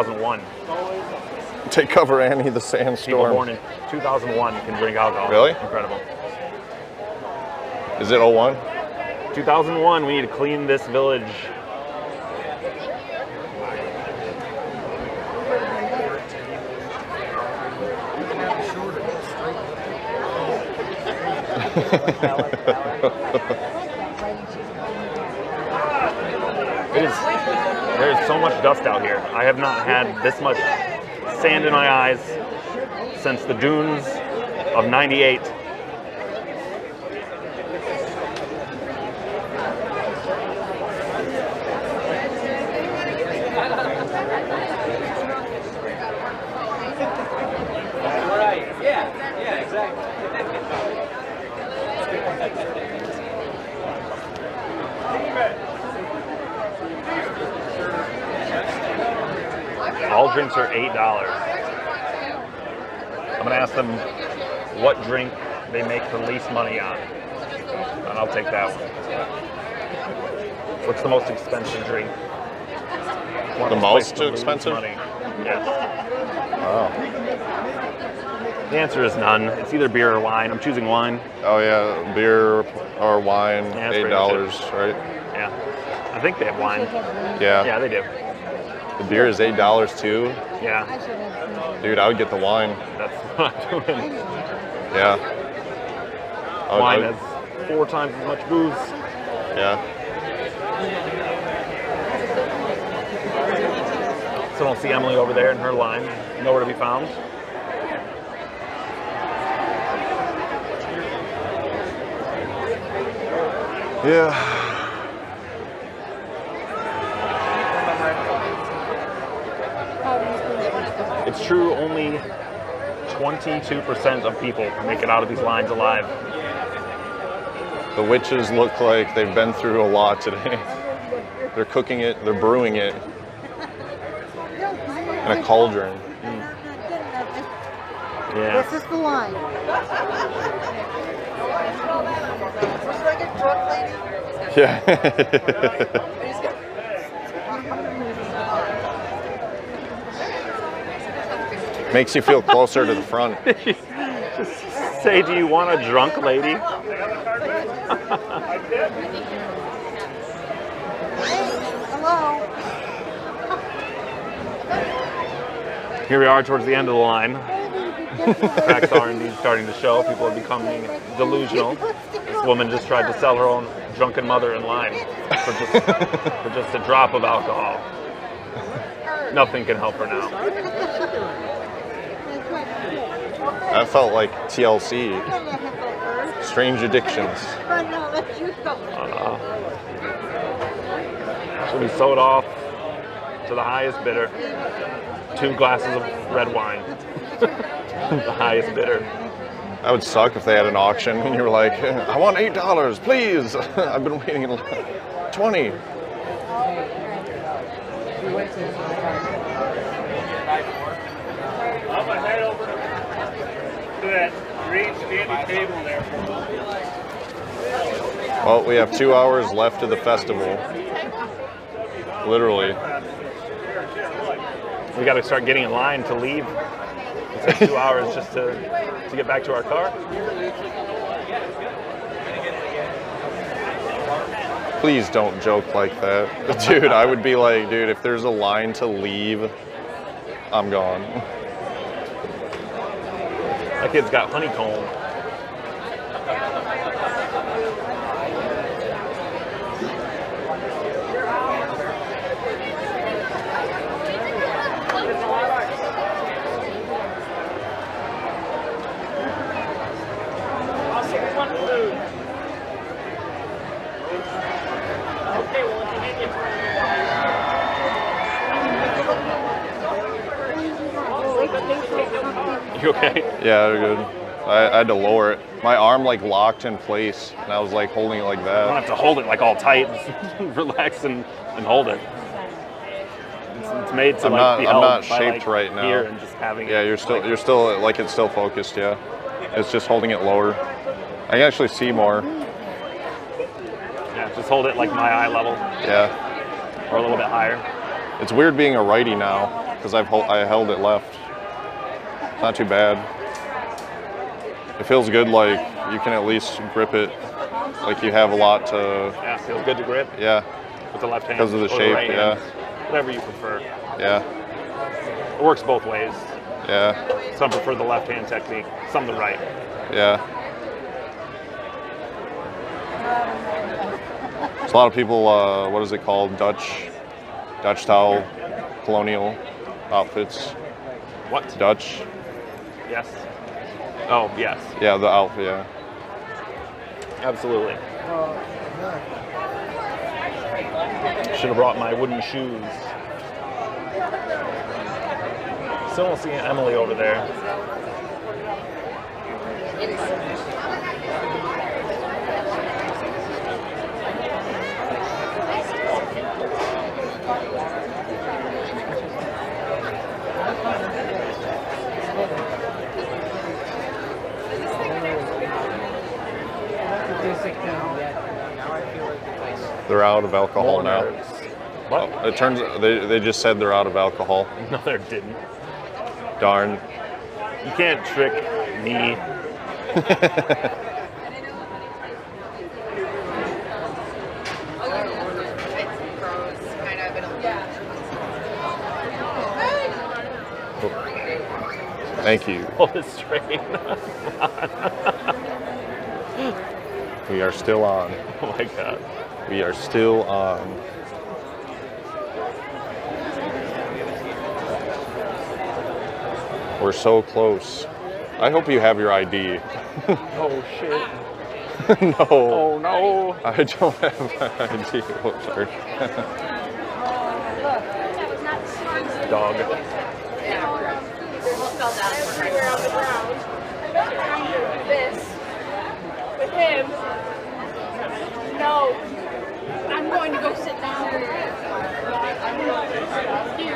2001. Take cover, Annie, the People sandstorm. born in 2001 can drink alcohol. Really? Incredible. Is it 01? 2001, we need to clean this village. There is so much dust out here. I have not had this much sand in my eyes since the dunes of '98. All drinks are $8. I'm gonna ask them what drink they make the least money on, and I'll take that one. What's the most expensive drink? The most expensive? Money. Yes. Wow. The answer is none. It's either beer or wine. I'm choosing wine. Oh yeah, beer or wine, Yeah, that's $8, right? Yeah. I think they have wine. Yeah. Yeah, they do. The beer is $8 too. Yeah. Dude, I would get the wine. That's what I'm doing. Yeah. Wine has 4 times as much booze. Yeah. So I don't see Emily over there in her line. Nowhere to be found. Yeah. It's true, only 22% of people make it out of these lines alive. The witches look like they've been through a lot today. They're cooking it, they're brewing it in a cauldron. Yeah. This is the line. Looks like a drunk lady. Yeah. Makes you feel closer to the front. Just say, do you want a drunk lady? Hello. Here we are towards the end of the line. Facts are indeed starting to show. People are becoming delusional. This woman just tried to sell her own drunken mother in line for just a drop of alcohol. Nothing can help her now. That felt like TLC. Strange Addictions. She'll be sold off to the highest bidder. 2 glasses of red wine. The highest bidder. That would suck if they had an auction and you were like, I want $8, please. I've been waiting 20. I'm gonna head over to that green standing table there. Well, we have 2 hours left of the festival. Literally. We got to start getting in line to leave. It takes 2 hours just to get back to our car. Please don't joke like that. Dude, I would be like, dude, if there's a line to leave, I'm gone. That kid's got honeycomb. You okay? Yeah, they're good. I had to lower it. My arm like locked in place, and I was like holding it like You don't that. have to hold it like all tight. Relax and hold it. It's made to I'm like not- be I'm held not by, shaped like, right now. here and just having Yeah, it. you're still like it's still focused. Yeah, it's just holding it lower. I can actually see more. Yeah, just hold it like my eye level Yeah, or a little bit higher. it's weird being a righty now. because I held it left. It's not too bad. It feels good, like you can at least grip it, like you have a lot to. Yeah, feels good to grip. Yeah. With the left hand. Because of the or shape, right yeah. hand, whatever you prefer. Yeah. It works both ways. Yeah. Some prefer the left hand technique, some the right. Yeah. There's a lot of people, what is it called? Dutch style colonial outfits. What? Dutch. Yes. Oh, yes. Yeah, the outfit, yeah. Absolutely. Should have brought my wooden shoes. Still don't see Emily over there. They're out of alcohol More now. nerves. What? Oh, it turns they just said they're out of alcohol. No, they didn't. Darn. You can't trick me. Thank you. Pull this train. We are still on. Oh my god. We are still on. We're so close. I hope you have your ID. Oh shit. No. Oh no. I don't have my ID. Oh, sorry. Dog. Everywhere on the ground. I'm doing this with him. No. I'm going to go sit down. Excuse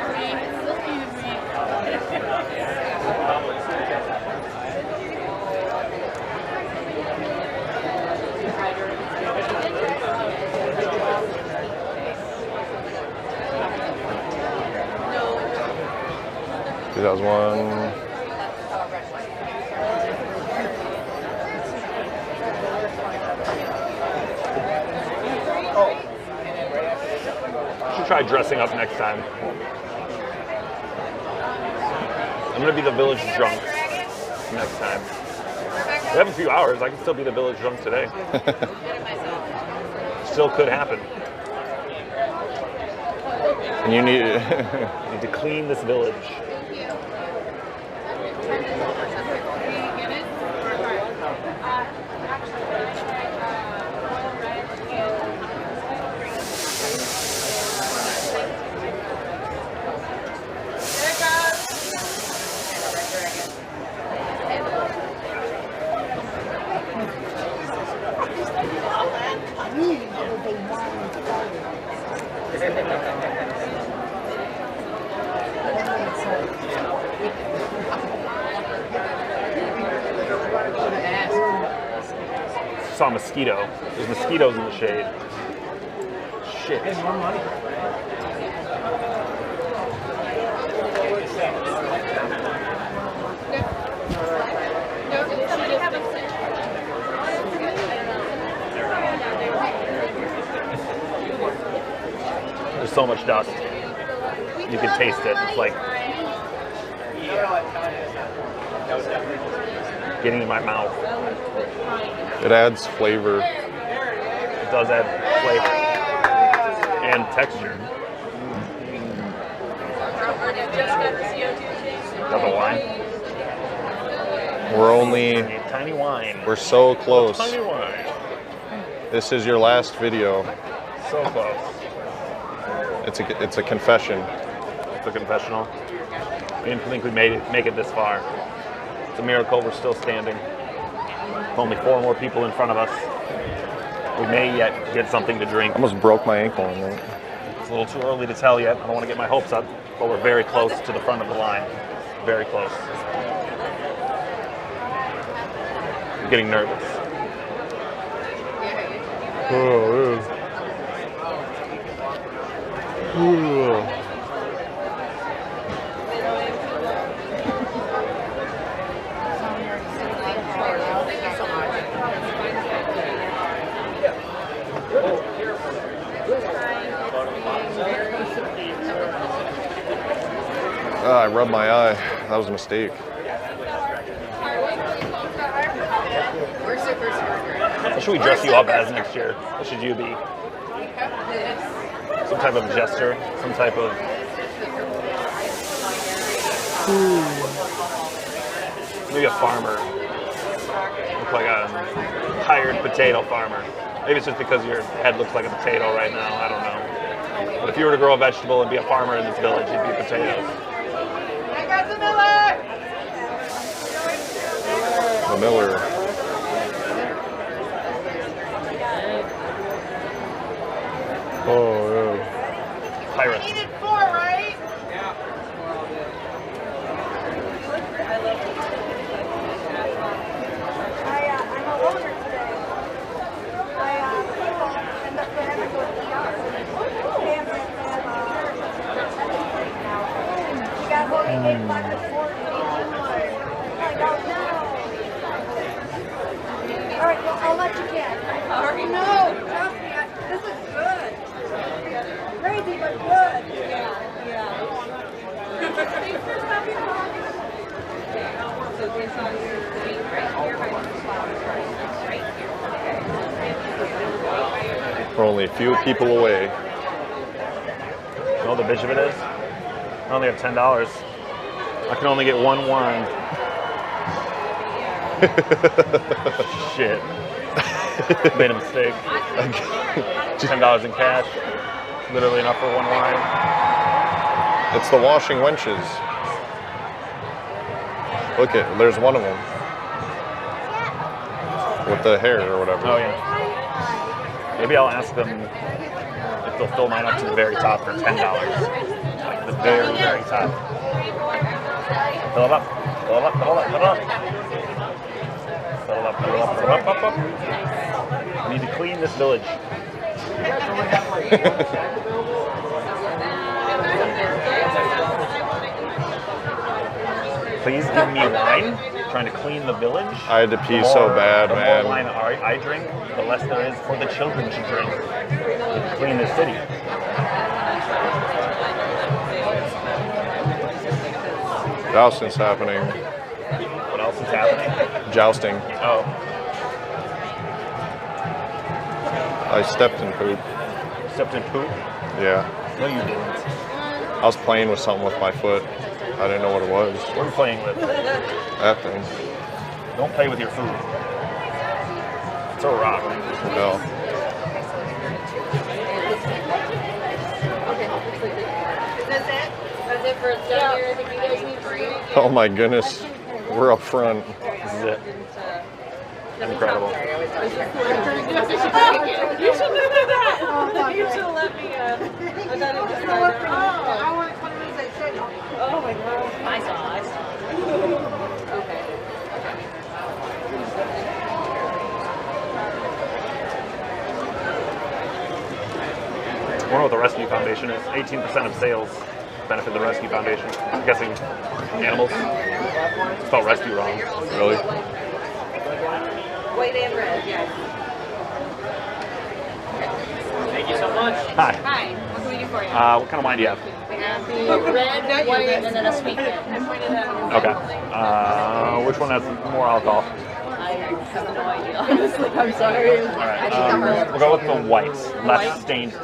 That was one. Should try dressing up next time. I'm gonna be the village drunk next time. We have a few hours. I can still be the village drunk today. Still could happen. And you need. Need to clean this village. Saw a mosquito. There's mosquitoes in the shade. Shit. There's so much dust. You can taste it. It's like getting in my mouth. It adds flavor. It does add flavor and texture. Got the wine? We're only. A tiny wine. We're so close. Tiny wine. This is your last video. So close. It's a confession. It's a confessional. I didn't think we'd make it this far. It's a miracle we're still standing. Only 4 more people in front of us. We may yet get something to drink. I almost broke my ankle on that. It's a little too early to tell yet. I don't want to get my hopes up, but we're very close to the front of the line. Very close. I'm getting nervous. Oh, I rubbed my eye. That was a mistake. What should we dress you up as next year? What should you be? Some type of jester? Some type of... Maybe a farmer. Look like a hired potato farmer. Maybe it's just because your head looks like a potato right now. I don't know. But if you were to grow a vegetable and be a farmer in this village, you'd be potatoes. I got the Miller! The Miller. Oh, yeah. Pirates. You needed 4, right? I'm a loner today. People end up having to go to the ER. You got to go to 8 o'clock this morning. Like, oh no. All right, well, I'll let you get. I already know. Trust me, this is good. Crazy, but good. We're only a few people away. You know what the bitch of it is? I only have $10. I can only get one wine. Shit. Made a mistake. $10 in cash. Literally enough for one wine. It's the washing wenches. Look at, there's one of them. With the hair or whatever. Oh yeah. Maybe I'll ask them if they'll fill mine up to the very top for $10. Like the very, very top. Fill it up. Fill it up. Fill it up. Fill it up. Fill it up. Fill it up. Fill it up. Up, up. I need to clean this village. Please give me wine. Trying to clean the village. I had to pee so bad, man. The more wine I drink, the less there is for the children to drink. To clean the city. Jousting's happening. What else is happening? Jousting. Oh. I stepped in poop. Stepped in poop? Yeah. No, you didn't. I was playing with something with my foot. I didn't know what it was. What are you playing with? That thing. Don't play with your food. It's a rock. No. That's it for dinner. I think you guys need 3. Oh my goodness. We're up front. This is it. Incredible. You should have done that. You should have let me. I've done it just right now. I want to put it as I said. Oh my god. I saw. Okay. I wonder what the Rescue Foundation is. 18% of sales benefit the Rescue Foundation. I'm guessing animals. Spelled rescue wrong. Really? White and red, yes. Thank you so much. Hi. Hi, what can we do for you? What kind of wine do you have? We have the red, white, and then a sweet one. Okay. Which one has more alcohol? I have no idea, honestly. I'm sorry. All right. We'll go with the whites. Less stained teeth.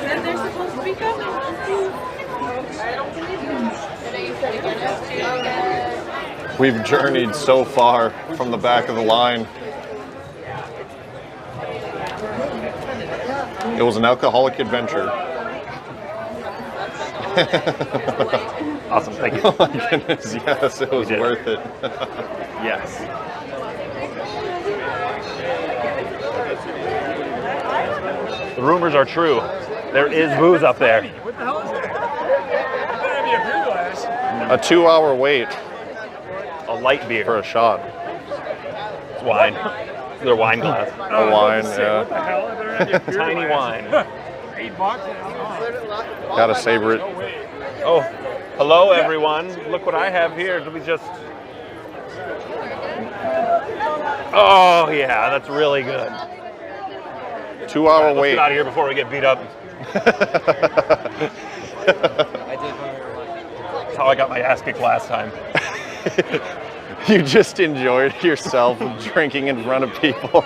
Then they're supposed to be coming. We've journeyed so far from the back of the line. It was an alcoholic adventure. Awesome. Thank you. Oh my goodness, yes, it was did it. worth it. Yes. The rumors are true. There is booze up there. What the hell is that? Better have you a beer glass. A 2-hour wait A light beer. for a shot. It's wine. Their wine glass. A wine, What the yeah. hell? I better have you a beer Tiny glass. wine. $8. Gotta savor it. No way. Oh, hello everyone. Look what I have here. Did we just... Oh yeah, that's really good. 2-hour Let's wait. get out of here before we get beat up. That's how I got my ass kicked last time. You just enjoyed yourself drinking in front of people.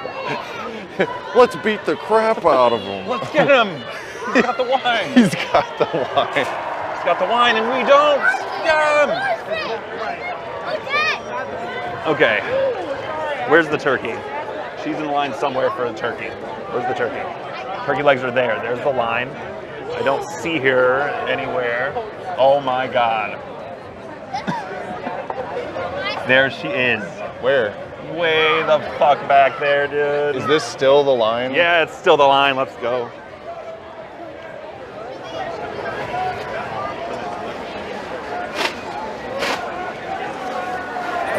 Let's beat the crap out of him. Let's get him. He's got the wine. He's got the wine. He's got the wine and we don't. Get him. Okay. Where's the turkey? She's in line somewhere for the turkey. Where's the turkey? Turkey legs are there. There's the line. I don't see her anywhere. Oh my God. There she is. Where? Way the fuck back there, dude. Is this still the line? Yeah, it's still the line. Let's go.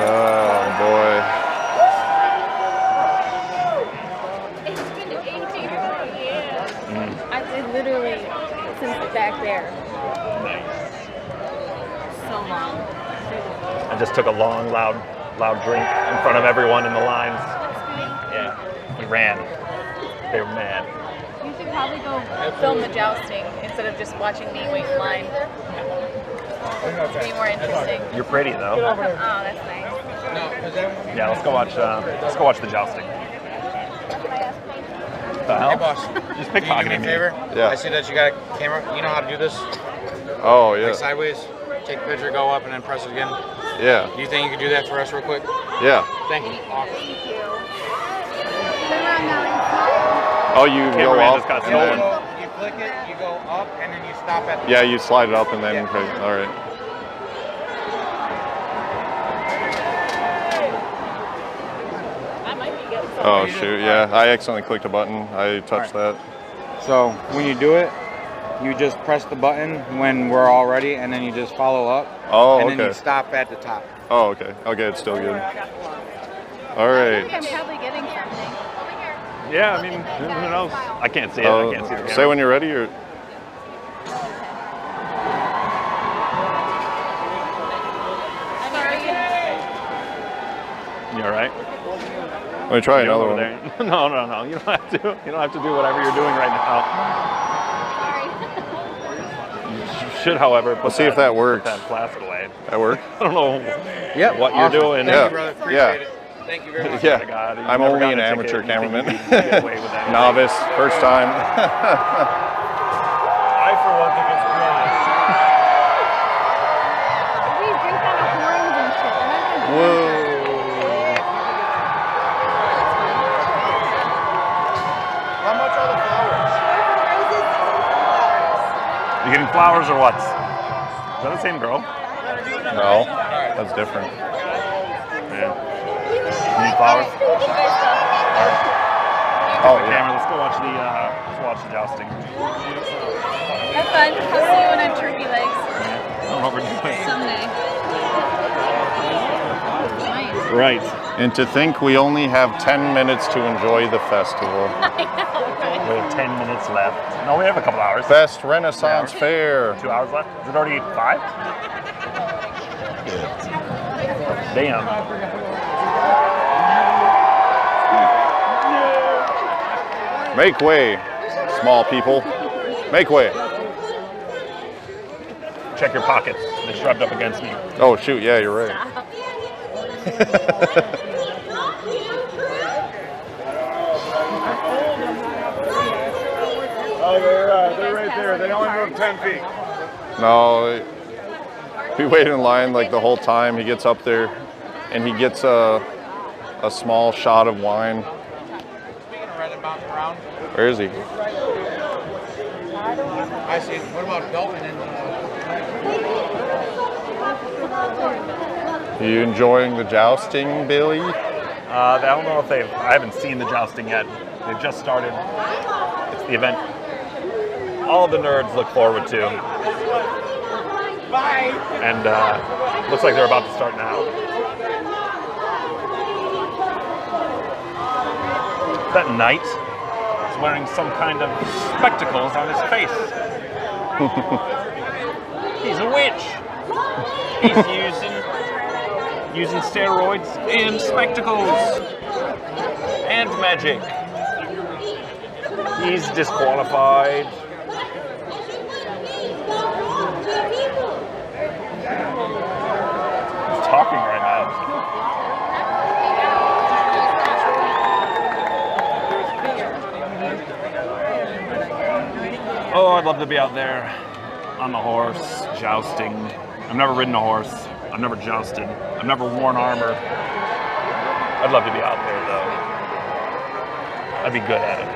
Oh boy. It's been 18 years. I did literally since back there. So long. I just took a long, loud drink in front of everyone in the lines. Yeah, we ran. They were mad. You should probably go film the jousting instead of just watching me wait in line. It's way more interesting. You're pretty though. Oh, that's nice. Yeah, let's go watch the jousting. The hell? Hey, boss. Just Can you do me pickpocketing a me. favor? Yeah. I see that you got a camera. You know how to do this? Oh yeah. Like sideways. Take a picture, go up, and then press it again. Yeah. Do you think you could do that for us real quick? Yeah. Thank you. Awesome. Oh, you go Cameraman off. just got and then- stolen. You click it, you go up, and then you stop at the Yeah, you slide it up and then. Yeah. Okay, all right. I might be getting some. Oh shoot. Yeah, I accidentally clicked a button. I touched that. So when you do it, you just press the button when we're all ready, and then you just follow up. Oh, and then okay. you stop at the top. Oh, okay. Okay, it's still good. All I think I'm right. probably getting something. Yeah, I mean, who knows? I can't see it. I can't see the camera. Say when you're ready, or You all right? let me try You another over one. there? No. You don't have to. You don't have to do whatever you're doing right now. You should, however, put Let's see if that works. Put that flaccid away. That work? I don't know Yep. what you're doing. Yeah. Thank you, brother. Appreciate Yeah. it. Thank you very much. Yeah. God, you I'm never only got an a amateur ticket. You think cameraman. you can get away with that? Novice, first time. I, for one, think it's brilliant. We drink out of horns and shit. We're not gonna do Whoa. How much are the flowers? You getting flowers or what? Is that the same girl? No, that's different. Yeah. You need flowers? Oh The yeah. camera. Let's go watch the jousting. Have fun. I'll see you when I'm turkey legs I don't know what we're doing. someday. Nice. Right. And to think we only have 10 minutes to enjoy the festival. We have 10 minutes left. No, we have a couple hours. Best Renaissance Fair. 2 hours left. Is it already 5? Damn. Make way, small people. Make way. Check your pockets. They shrugged up against me. Oh shoot, yeah, you're right. Oh, they're right there. They only move 10 feet. No, we wait in line like the whole time. He gets up there and he gets a small shot of wine. Speaking of red and bounce around, Where is he? I see. What about Dalton and You enjoying the jousting, Billy? I don't know if I haven't seen the jousting yet. They've just started. It's the event all the nerds look forward to. And looks like they're about to start now. That knight is wearing some kind of spectacles on his face. He's a witch. He's using steroids and spectacles and magic. He's disqualified. He's talking right now. Oh, I'd love to be out there on the horse, jousting. I've never ridden a horse. I've never jousted. I've never worn armor. I'd love to be out there, though. I'd be good at it.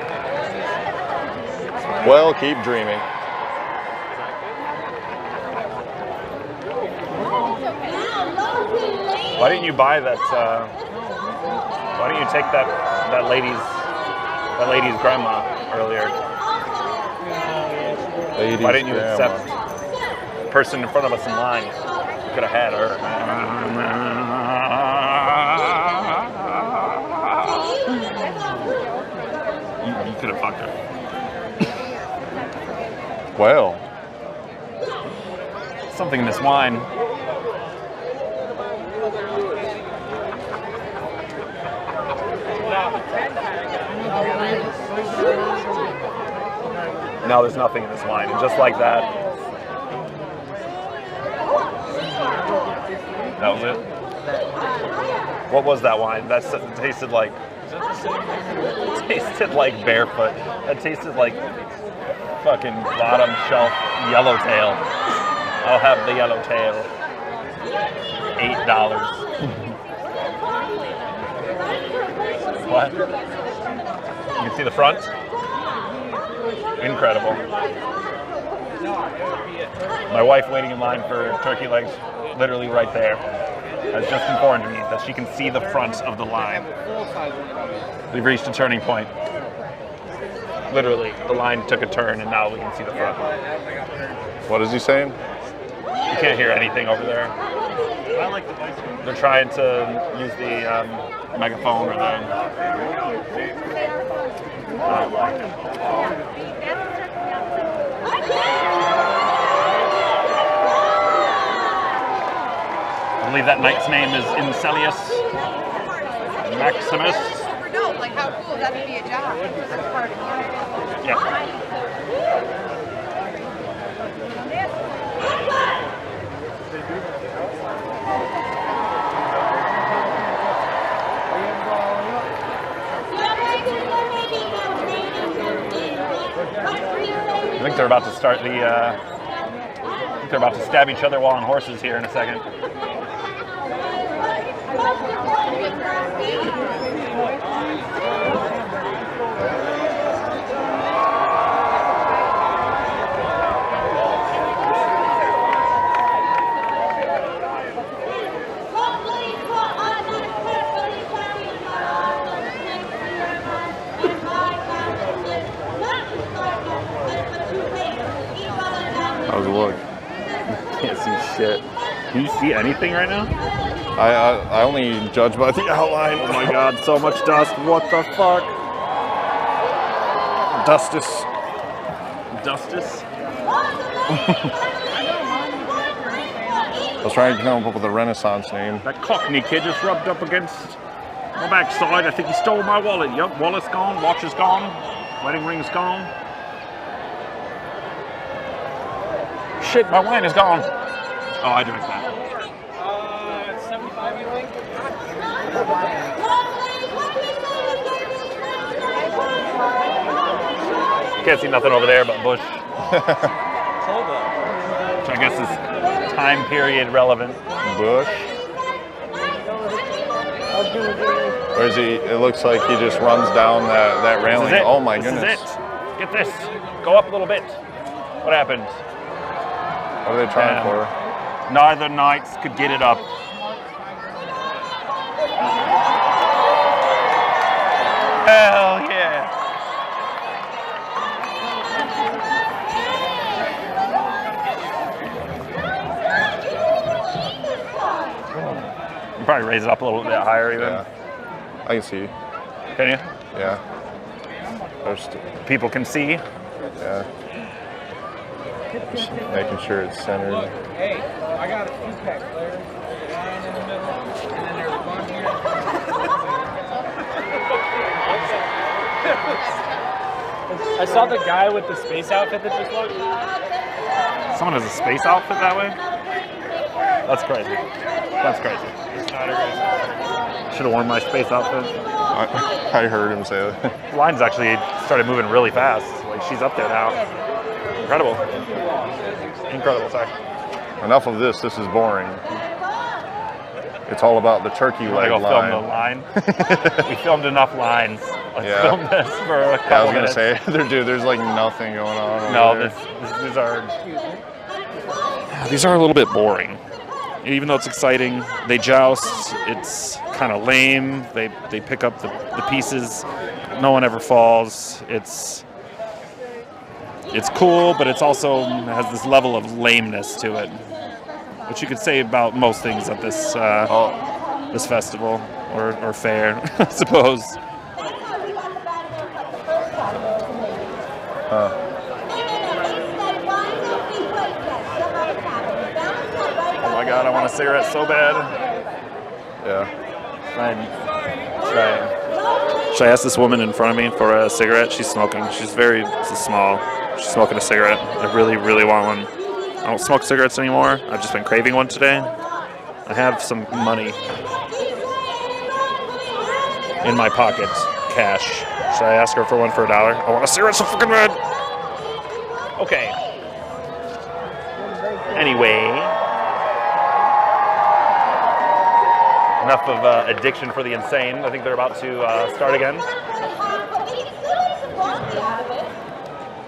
Well, keep dreaming. Why didn't you buy that? Why didn't you take that lady's grandma earlier? Why didn't you accept the person in front of us in line? You could have had her. You could have fucked her. Well, Something in this wine. No, there's nothing in this wine. And just like that. That was it? What was that wine? That tasted like... tasted like Barefoot. That tasted like fucking bottom shelf yellowtail. I'll have the yellowtail. $8. What? You can see the front? Incredible. My wife waiting in line for turkey legs, literally right there, has just informed me that she can see the front of the line. We've reached a turning point. Literally, the line took a turn and now we can see the front. what is he saying? You can't hear anything over there. They're trying to use the megaphone or the... I believe that knight's name is Incelius Maximus. Super dope. Like, how cool is that to be a job? That's part of it. Yeah. I think they're about to start the. I think they're about to stab each other while on horses here in a second. How's it look? Can't see shit. Can you see anything right now? I only judge by the outline. Oh my god, so much dust. What the fuck? Dustus. Dustus? I was trying to come up with a Renaissance name. That Cockney kid just rubbed up against my backside. I think he stole my wallet. Yup, wallet's gone, watch is gone, wedding ring's gone. Shit, my wine is gone. Oh, I drank that. 75, you think? Can't see nothing over there but bush. Which I guess is time period relevant. Bush. Or is he? It looks like he just runs down that railing. This is it. Oh my This goodness. is it. Get this. Go up a little bit. What happened? What are they trying for? Neither knights could get it up. Hell yeah. You probably raise it up a little bit higher even. Yeah. I can see. Can you? Yeah. There's, People can see. yeah. Just making sure it's centered. Hey, I got a two-pack there. Nine in the middle, and then there's one here. I saw the guy with the space outfit that just walked. Someone has a space outfit that way? That's crazy. That's crazy. Should have worn my space outfit. I heard him say that. The line's actually started moving really fast. Like, she's up there now. Incredible. Incredible, sorry. Enough of this. This is boring. It's all about the turkey leg Go line. film the line. We filmed enough lines. Let's film this for a couple I was gonna minutes. say, dude, there's like nothing going on. No, over these are a little bit boring. Even though it's exciting, they joust. It's kind of lame. They pick up the pieces. No one ever falls. It's cool, but it's also has this level of lameness to it, which you could say about most things at this this festival or fair, I suppose. Oh my God, I want a cigarette so bad. Yeah. Should I ask this woman in front of me for a cigarette? She's smoking. She's very small. She's smoking a cigarette. I really, really want one. I don't smoke cigarettes anymore. I've just been craving one today. I have some money in my pocket, cash. Should I ask her for one for $1? I want a cigarette so fucking bad. Okay. Anyway. Enough of addiction for the insane. I think they're about to start again.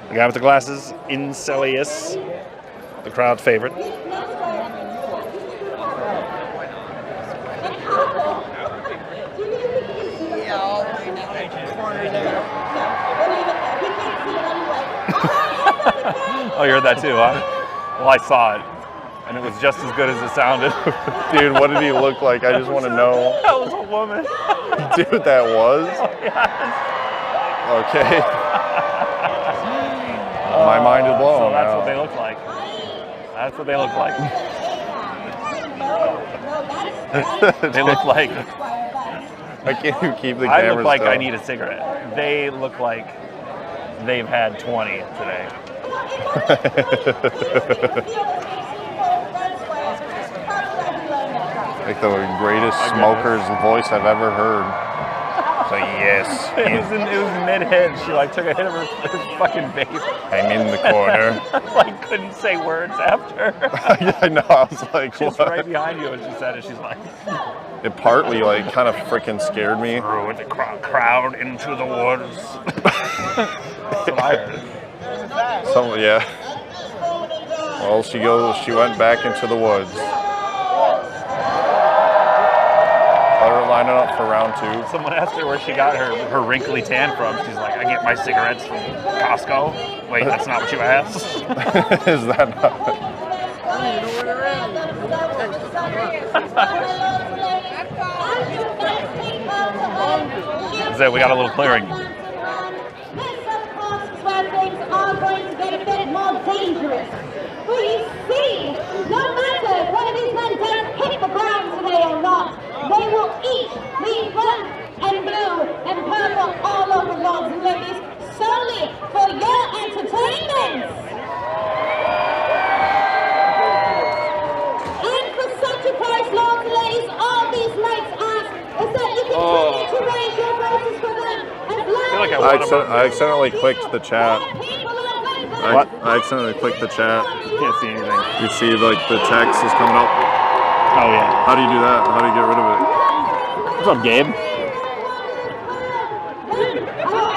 The guy with the glasses, Incelius, the crowd favorite. Oh, you heard that too, huh? Well, I saw it, and it was just as good as it sounded. Dude, what did he look like? I just want to know. That was a woman. Dude, that was? Oh, yes. Okay. My mind is blown. So that's now. what they look like. That's what they look like. They look like. I can't even keep the camera I look like still. I need a cigarette. They look like they've had 20 today. Like the greatest smoker's voice I've ever heard. So yes. It was mid-hit. She like took a hit of her fucking vape. I'm in the corner. Like couldn't say words after. I know. I was like, She was what? right behind you and she said it. She's like, It partly like kind of freaking scared me. through the crowd into the woods. That's what I heard. Yeah. Well, she went back into the woods. Let her line it up for round 2. Someone asked her where she got her wrinkly tan from. She's like, I get my cigarettes from Costco. Wait, that's not what you asked? Is that not? So we got a little clearing. Things are going to get a bit more dangerous. For you see, no matter whether these men don't hit the ground today or not, they will each leave red and blue and purple all over lords and ladies solely for your entertainment. And for such a price, lords and ladies, all these mates ask is that you continue to raise your voices for them as loud as I accidentally clicked the chat. What? I accidentally clicked the chat. Can't see anything. You see, like the text is coming up. Oh yeah. How do you do that? How do you get rid of it? What's up, Gabe?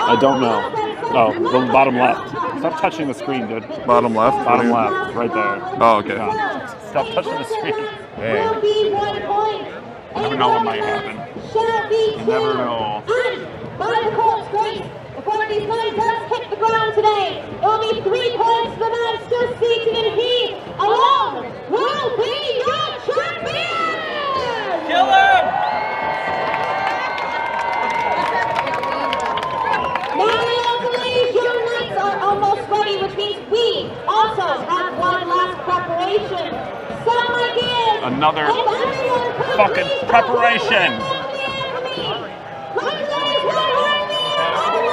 I don't know. Oh, the bottom left. Stop touching the screen, dude. Bottom left. Bottom left, right there. Oh, okay. Yeah. Stop touching the screen. Hey. You never know what might happen. You never know. By the court's grace, if one of these men does hit the ground today, it will be 3 points for the man still seated, and he alone will be your champion! Kill him! Now, ladies, your nights are almost ready, which means we also have one last preparation. Some ideas. Another If everyone could fucking please preparation. come here for me.